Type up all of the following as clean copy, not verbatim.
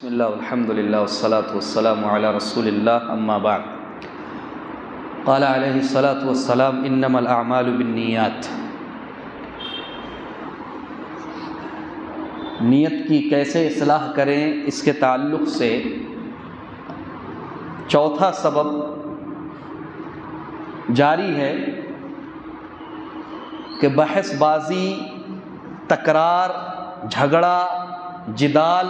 بسم اللہ والحمد للہ والصلاة والسلام علی رسول اللہ اما بعد قال علیہ الصلاة والسلام انما الاعمال بالنیات۔ نیت کی کیسے اصلاح کریں، اس کے تعلق سے چوتھا سبب جاری ہے کہ بحث بازی، تکرار، جھگڑا، جدال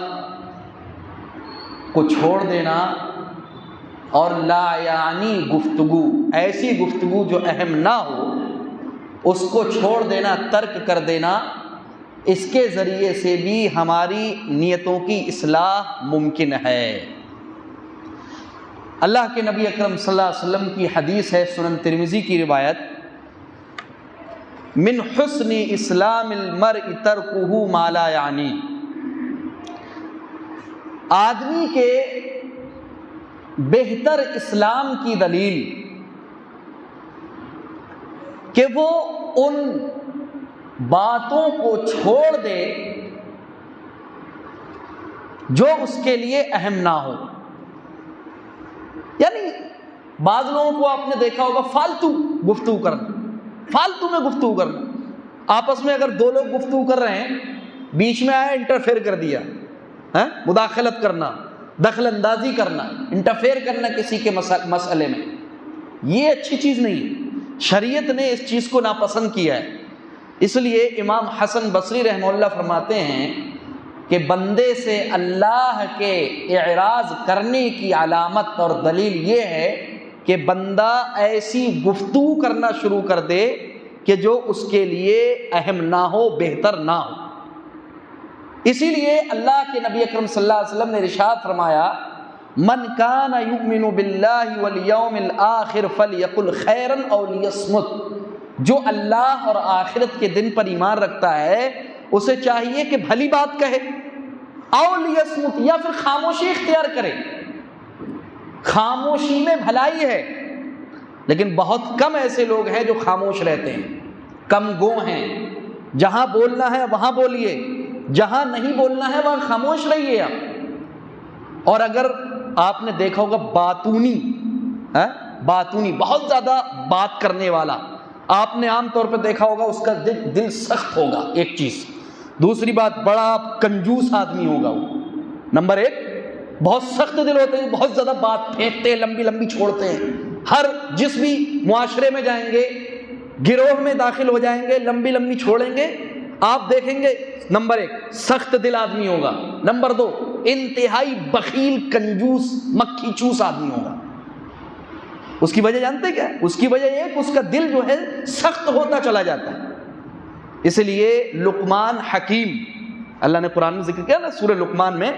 کو چھوڑ دینا اور لا یعنی گفتگو، ایسی گفتگو جو اہم نہ ہو اس کو چھوڑ دینا، ترک کر دینا، اس کے ذریعے سے بھی ہماری نیتوں کی اصلاح ممکن ہے۔ اللہ کے نبی اکرم صلی اللہ علیہ وسلم کی حدیث ہے، سنن ترمذی کی روایت، من حسن اسلام المرء ترکہ ما لا یعنی، آدمی کے بہتر اسلام کی دلیل کہ وہ ان باتوں کو چھوڑ دے جو اس کے لیے اہم نہ ہو۔ یعنی بعض لوگوں کو آپ نے دیکھا ہوگا فالتو گفتگو کرنا، فالتو میں گفتگو کرنا، آپس میں اگر دو لوگ گفتگو کر رہے ہیں، بیچ میں آیا انٹرفیئر کر دیا، مداخلت کرنا، دخل اندازی کرنا، انٹرفیئر کرنا کسی کے مسئلے میں، یہ اچھی چیز نہیں ہے۔ شریعت نے اس چیز کو ناپسند کیا ہے۔ اس لیے امام حسن بصری رحمہ اللہ فرماتے ہیں کہ بندے سے اللہ کے اعراض کرنے کی علامت اور دلیل یہ ہے کہ بندہ ایسی گفتگو کرنا شروع کر دے کہ جو اس کے لیے اہم نہ ہو، بہتر نہ ہو۔ اسی لیے اللہ کے نبی اکرم صلی اللہ علیہ وسلم نے ارشاد فرمایا، من کان یؤمن باللہ والیوم الآخر فلیقل خیرا او لیصمت، جو اللہ اور آخرت کے دن پر ایمان رکھتا ہے اسے چاہیے کہ بھلی بات کہے، او لیصمت، یا پھر خاموشی اختیار کرے۔ خاموشی میں بھلائی ہے، لیکن بہت کم ایسے لوگ ہیں جو خاموش رہتے ہیں، کم گو ہیں۔ جہاں بولنا ہے وہاں بولیے، جہاں نہیں بولنا ہے وہاں خاموش رہیے آپ۔ اور اگر آپ نے دیکھا ہوگا باتونی، بہت زیادہ بات کرنے والا، آپ نے عام طور پہ دیکھا ہوگا اس کا دل سخت ہوگا، ایک چیز۔ دوسری بات، بڑا کنجوس آدمی ہوگا وہ، نمبر ایک۔ بہت سخت دل ہوتے ہیں، بہت زیادہ بات پھینکتے ہیں، لمبی لمبی چھوڑتے ہیں۔ جس بھی معاشرے میں جائیں گے، گروہ میں داخل ہو جائیں گے، لمبی لمبی چھوڑیں گے، آپ دیکھیں گے نمبر ایک سخت دل آدمی ہوگا، نمبر دو انتہائی بخیل، کنجوس، مکھی چوس آدمی ہوگا۔ اس کی وجہ جانتے کیا ہے؟ اس کی وجہ یہ کہ اس کا دل جو ہے سخت ہوتا چلا جاتا ہے۔ اس لیے لقمان حکیم، اللہ نے قرآن میں ذکر کیا نا، سورہ لقمان میں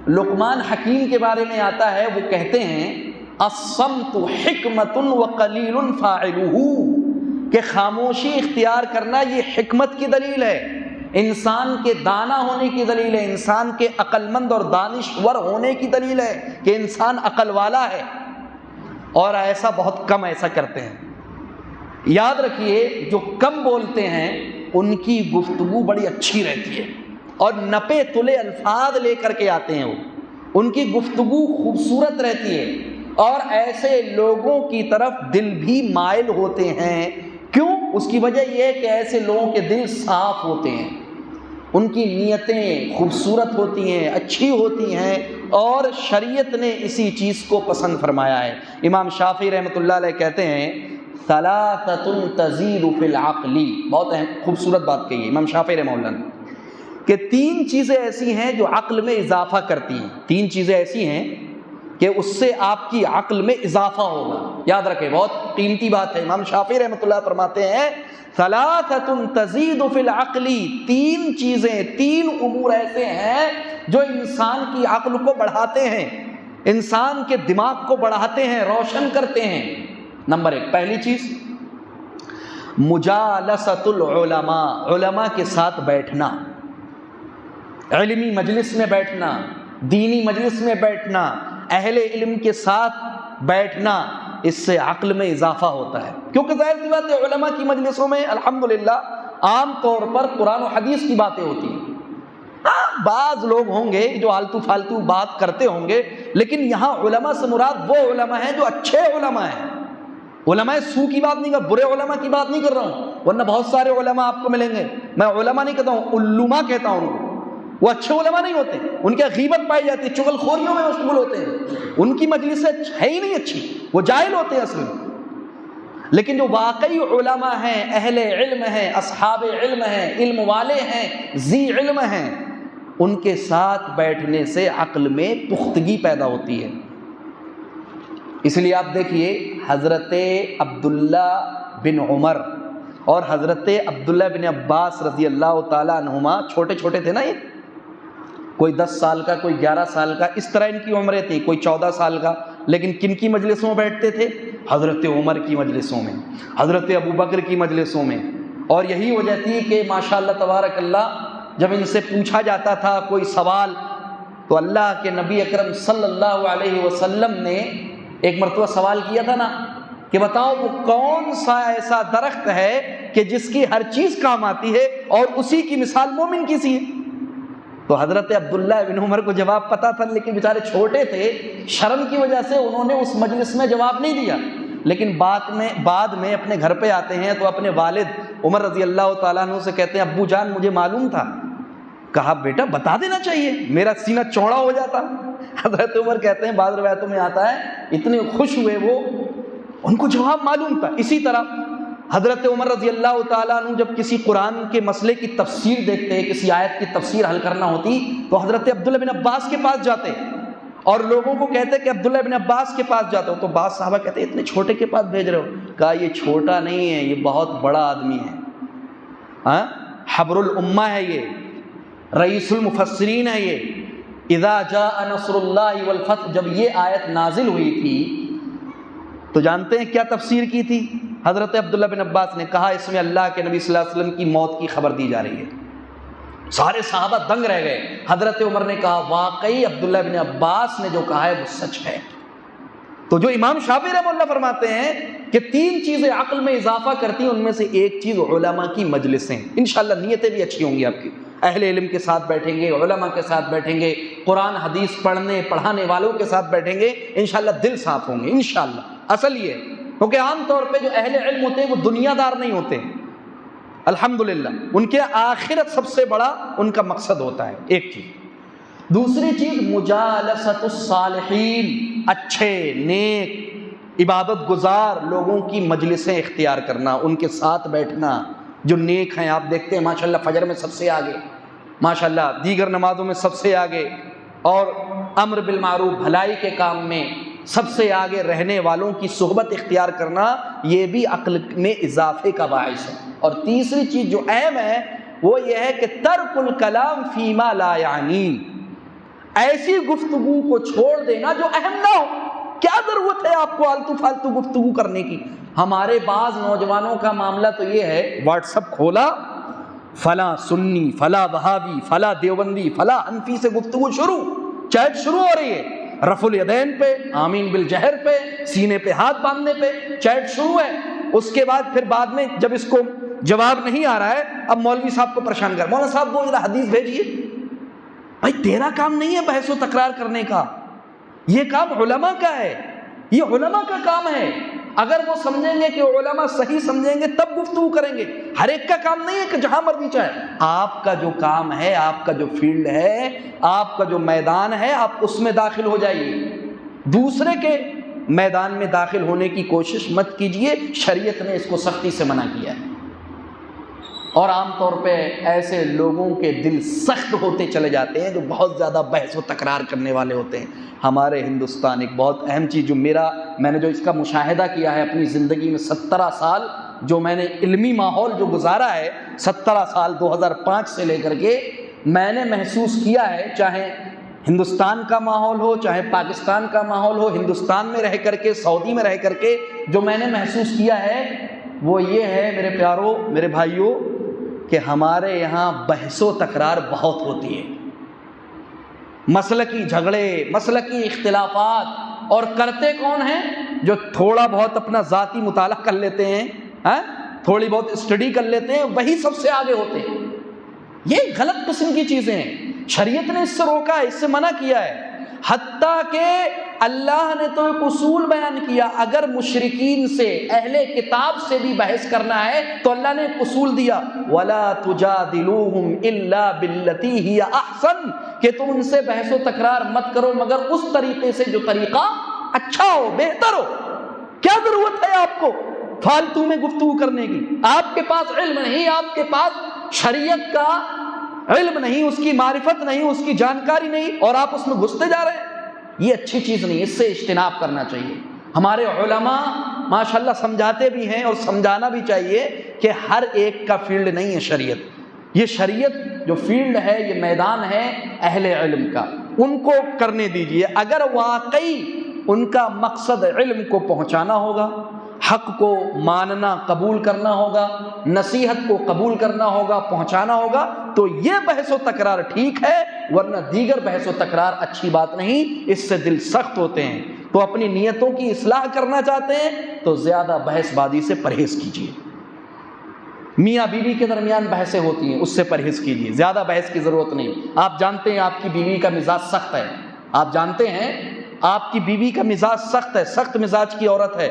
لقمان حکیم کے بارے میں آتا ہے، وہ کہتے ہیں الصمت حکمت وقلیل فاعلہ، کہ خاموشی اختیار کرنا یہ حکمت کی دلیل ہے، انسان کے دانا ہونے کی دلیل ہے، انسان کے عقل مند اور دانشور ہونے کی دلیل ہے کہ انسان عقل والا ہے، اور ایسا بہت کم ایسا کرتے ہیں۔ یاد رکھیے، جو کم بولتے ہیں ان کی گفتگو بڑی اچھی رہتی ہے، اور نپے تلے الفاظ لے کر کے آتے ہیں، وہ ان کی گفتگو خوبصورت رہتی ہے، اور ایسے لوگوں کی طرف دل بھی مائل ہوتے ہیں۔ کیوں؟ اس کی وجہ یہ ہے کہ ایسے لوگوں کے دل صاف ہوتے ہیں، ان کی نیتیں خوبصورت ہوتی ہیں، اچھی ہوتی ہیں، اور شریعت نے اسی چیز کو پسند فرمایا ہے۔ امام شافعی رحمۃ اللہ علیہ کہتے ہیں ثلاثۃ تزید فی العقل، بہت خوبصورت بات کہی ہے امام شافعی رحمۃ اللہ نے، کہ تین چیزیں ایسی ہیں جو عقل میں اضافہ کرتی ہیں، تین چیزیں ایسی ہیں کہ اس سے آپ کی عقل میں اضافہ ہوگا۔ یاد رکھیں، بہت قیمتی بات ہے۔ امام شافعی رحمۃ اللہ فرماتے ہیں ثلاثۃ تزید فی العقل، تین چیزیں، تین امور ایسے ہیں جو انسان کی عقل کو بڑھاتے ہیں، انسان کے دماغ کو بڑھاتے ہیں، روشن کرتے ہیں۔ نمبر ایک، پہلی چیز مجالسۃ العلماء، علماء کے ساتھ بیٹھنا، علمی مجلس میں بیٹھنا، دینی مجلس میں بیٹھنا، اہل علم کے ساتھ بیٹھنا، اس سے عقل میں اضافہ ہوتا ہے۔ کیونکہ ظاہر سی بات ہے، علماء کی مجلسوں میں الحمدللہ عام طور پر قرآن و حدیث کی باتیں ہوتی ہیں، ہاں بعض لوگ ہوں گے جو آلتو فالتو بات کرتے ہوں گے، لیکن یہاں علماء سے مراد وہ علماء ہیں جو اچھے علماء ہیں۔ علماء سو کی بات نہیں کر، برے علماء کی بات نہیں کر رہا ہوں، ورنہ بہت سارے علماء آپ کو ملیں گے، میں علماء نہیں کہتا ہوں، علماء کہتا ہوں ان کو، وہ اچھے علماء نہیں ہوتے، ان کی غیبت پائی جاتی ہے، چغل خوریوں میں مشغول ہوتے ہیں، ان کی مجلسیں ہے ہی نہیں اچھی، وہ جاہل ہوتے ہیں اصل میں۔ لیکن جو واقعی علماء ہیں، اہل علم ہیں، اصحاب علم ہیں، علم والے ہیں، ذی علم ہیں، ان کے ساتھ بیٹھنے سے عقل میں پختگی پیدا ہوتی ہے۔ اس لیے آپ دیکھیے حضرت عبداللہ بن عمر اور حضرت عبداللہ بن عباس رضی اللہ تعالیٰ عنہما چھوٹے چھوٹے تھے نا، یہ کوئی 10 سال کا، کوئی 11 سال کا، اس طرح ان کی عمریں تھیں، کوئی 14 سال کا، لیکن کن کی مجلسوں میں بیٹھتے تھے؟ حضرت عمر کی مجلسوں میں، حضرت ابو بکر کی مجلسوں میں۔ اور یہی وجہ تھی کہ ماشاءاللہ تبارک اللہ جب ان سے پوچھا جاتا تھا کوئی سوال تو اللہ کے نبی اکرم صلی اللہ علیہ وسلم نے ایک مرتبہ سوال کیا تھا نا کہ بتاؤ وہ کون سا ایسا درخت ہے کہ جس کی ہر چیز کام آتی ہے اور اسی کی مثال مومن کی سی ہے؟ تو حضرت عبداللہ بن عمر کو جواب پتا تھا، لیکن بیچارے چھوٹے تھے، شرم کی وجہ سے انہوں نے اس مجلس میں جواب نہیں دیا۔ لیکن بعد میں اپنے گھر پہ آتے ہیں تو اپنے والد عمر رضی اللہ تعالیٰ عنہ سے کہتے ہیں ابو جان مجھے معلوم تھا۔ کہا بیٹا بتا دینا چاہیے، میرا سینہ چوڑا ہو جاتا۔ حضرت عمر کہتے ہیں بعض روایتوں میں آتا ہے اتنے خوش ہوئے وہ، ان کو جواب معلوم تھا۔ اسی طرح حضرت عمر رضی اللہ تعالیٰ عنہ جب کسی قرآن کے مسئلے کی تفسیر دیکھتے، کسی آیت کی تفسیر حل کرنا ہوتی تو حضرت عبداللہ بن عباس کے پاس جاتے اور لوگوں کو کہتے کہ عبداللہ بن عباس کے پاس جاتے ہو، تو بعض صحابہ کہتے اتنے چھوٹے کے پاس بھیج رہے ہو؟ کہا یہ چھوٹا نہیں ہے، یہ بہت بڑا آدمی ہے، ہاں حبر الامہ ہے، یہ رئیس المفسرین ہے، یہ اذا جاء نصر اللہ والفتح۔ جب یہ آیت نازل ہوئی تھی تو جانتے ہیں کیا تفسیر کی تھی حضرت عبداللہ بن عباس نے؟ کہا اس میں اللہ کے نبی صلی اللہ علیہ وسلم کی موت کی خبر دی جا رہی ہے۔ سارے صحابہ دنگ رہ گئے۔ حضرت عمر نے کہا واقعی عبداللہ بن عباس نے جو کہا ہے وہ سچ ہے۔ تو جو امام شافعی رحمہ اللہ فرماتے ہیں کہ 3 چیزیں عقل میں اضافہ کرتی ہیں، ان میں سے ایک چیز علماء کی مجلسیں۔ انشاءاللہ نیتیں بھی اچھی ہوں گی آپ کی، اہل علم کے ساتھ بیٹھیں گے، علماء کے ساتھ بیٹھیں گے، قرآن حدیث پڑھانے والوں کے ساتھ بیٹھیں گے، انشاءاللہ دل صاف ہوں گے انشاءاللہ۔ اصل یہ ہے کیونکہ عام طور پہ جو اہل علم ہوتے ہیں وہ دنیا دار نہیں ہوتے، الحمدللہ ان کے آخرت سب سے بڑا ان کا مقصد ہوتا ہے، ایک چیز۔ دوسری چیز مجالست الصالحین، اچھے نیک عبادت گزار لوگوں کی مجلسیں اختیار کرنا، ان کے ساتھ بیٹھنا جو نیک ہیں۔ آپ دیکھتے ہیں ماشاءاللہ فجر میں سب سے آگے، ماشاءاللہ دیگر نمازوں میں سب سے آگے، اور امر بالمعروف بھلائی کے کام میں سب سے آگے رہنے والوں کی صحبت اختیار کرنا، یہ بھی عقل میں اضافے کا باعث ہے۔ اور تیسری چیز جو اہم ہے وہ یہ ہے کہ ترک الکلام فیما لا یعنی، ایسی گفتگو کو چھوڑ دینا جو اہم نہ ہو۔ کیا ضرورت ہے آپ کو آلتو فالتو گفتگو کرنے کی؟ ہمارے بعض نوجوانوں کا معاملہ تو یہ ہے، واٹس ایپ کھولا، فلاں سنی، فلاں وہابی، فلاں دیوبندی، فلاں حنفی سے گفتگو شروع، چیٹ شروع ہو رہی ہے، رفع الیدین پہ، آمین بالجہر پہ، سینے پہ ہاتھ باندھنے پہ چیٹ شروع ہے۔ اس کے بعد پھر بعد میں جب اس کو جواب نہیں آ رہا ہے، اب مولوی صاحب کو پریشان کر، مولانا صاحب وہ ذرا حدیث بھیجیے۔ بھائی تیرا کام نہیں ہے بحث و تکرار کرنے کا، یہ کام علماء کا ہے، یہ علماء کا کام ہے۔ اگر وہ سمجھیں گے کہ علماء صحیح سمجھیں گے تب گفتگو کریں گے، ہر ایک کا کام نہیں ہے کہ جہاں مرضی چاہے۔ آپ کا جو کام ہے، آپ کا جو فیلڈ ہے، آپ کا جو میدان ہے، آپ اس میں داخل ہو جائیے، دوسرے کے میدان میں داخل ہونے کی کوشش مت کیجیے، شریعت نے اس کو سختی سے منع کیا ہے۔ اور عام طور پہ ایسے لوگوں کے دل سخت ہوتے چلے جاتے ہیں جو بہت زیادہ بحث و تکرار کرنے والے ہوتے ہیں۔ ہمارے ہندوستان ایک بہت اہم چیز جو میں نے جو اس کا مشاہدہ کیا ہے اپنی زندگی میں، 17 سال جو میں نے علمی ماحول جو گزارا ہے، 17 سال 2005 سے لے کر کے میں نے محسوس کیا ہے، چاہے ہندوستان کا ماحول ہو، چاہے پاکستان کا ماحول ہو، ہندوستان میں رہ کر کے، سعودی میں رہ کر کے جو میں نے محسوس کیا ہے وہ یہ ہے میرے پیاروں، میرے بھائیوں، کہ ہمارے یہاں بحث و تکرار بہت ہوتی ہے، مسلکی جھگڑے، مسلکی اختلافات، اور کرتے کون ہیں؟ جو تھوڑا بہت اپنا ذاتی مطالعہ کر لیتے ہیں، تھوڑی بہت اسٹڈی کر لیتے ہیں، وہی سب سے آگے ہوتے ہیں۔ یہ غلط قسم کی چیزیں ہیں۔ شریعت نے اس سے روکا ہے، اس سے منع کیا ہے۔ حتیٰ کہ اللہ نے تو ایک اصول بیان کیا، اگر مشرکین سے، اہل کتاب سے بھی بحث کرنا ہے تو اللہ نے ایک اصول دیا، وَلَا تُجَادِلُوهُمْ إِلَّا بِالَّتِي هِيَ أَحْسَنُ، کہ تم ان سے بحث و تکرار مت کرو مگر اس طریقے سے جو طریقہ اچھا ہو، بہتر ہو۔ کیا ضرورت ہے آپ کو فالتو میں گفتگو کرنے کی؟ آپ کے پاس علم نہیں، آپ کے پاس شریعت کا علم نہیں، اس کی معرفت نہیں، اس کی جانکاری نہیں، اور آپ اس میں گھستے جا رہے ہیں، یہ اچھی چیز نہیں، اس سے اجتناب کرنا چاہیے۔ ہمارے علماء ماشاءاللہ سمجھاتے بھی ہیں اور سمجھانا بھی چاہیے کہ ہر ایک کا فیلڈ نہیں ہے شریعت، یہ شریعت جو فیلڈ ہے، یہ میدان ہے اہل علم کا، ان کو کرنے دیجئے۔ اگر واقعی ان کا مقصد علم کو پہنچانا ہوگا، حق کو ماننا قبول کرنا ہوگا، نصیحت کو قبول کرنا ہوگا، پہنچانا ہوگا، تو یہ بحث و تکرار ٹھیک ہے، ورنہ دیگر بحث و تکرار اچھی بات نہیں، اس سے دل سخت ہوتے ہیں۔ تو اپنی نیتوں کی اصلاح کرنا چاہتے ہیں تو زیادہ بحث بازی سے پرہیز کیجیے۔ میاں بیوی کے درمیان بحثیں ہوتی ہیں، اس سے پرہیز کیجیے، زیادہ بحث کی ضرورت نہیں۔ آپ جانتے ہیں آپ کی بیوی کا مزاج سخت ہے، آپ جانتے ہیں آپ کی بیوی کا مزاج سخت ہے، سخت مزاج کی عورت ہے،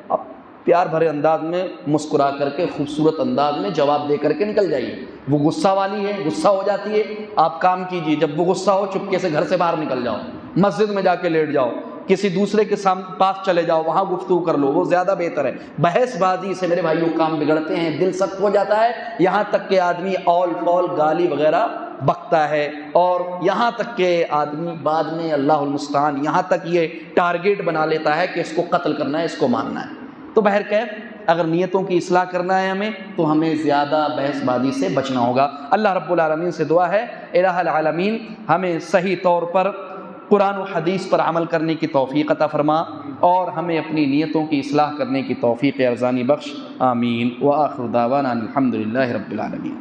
آپ پیار بھرے انداز میں مسکرا کر کے، خوبصورت انداز میں جواب دے کر کے نکل جائیے۔ وہ غصہ والی ہے، غصہ ہو جاتی ہے، آپ کام کیجیے، جب وہ غصہ ہو چپکے سے گھر سے باہر نکل جاؤ، مسجد میں جا کے لیٹ جاؤ، کسی دوسرے کے پاس چلے جاؤ، وہاں گفتگو کر لو، وہ زیادہ بہتر ہے۔ بحث بازی سے میرے بھائیوں کام بگڑتے ہیں، دل سخت ہو جاتا ہے، یہاں تک کہ آدمی اول فول گالی وغیرہ بکتا ہے، اور یہاں تک کہ آدمی بعد میں اللہ المستعان یہاں تک یہ ٹارگیٹ بنا لیتا ہے کہ اس کو قتل کرنا ہے، اس کو مارنا ہے۔ تو بہرکیف اگر نیتوں کی اصلاح کرنا ہے ہمیں، تو ہمیں زیادہ بحث بازی سے بچنا ہوگا۔ اللہ رب العالمین سے دعا ہے الہ العالمین ہمیں صحیح طور پر قرآن و حدیث پر عمل کرنے کی توفیق عطا فرما، اور ہمیں اپنی نیتوں کی اصلاح کرنے کی توفیق ارزانی بخش، آمین۔ وآخر دعوانا الحمدللہ رب العالمین۔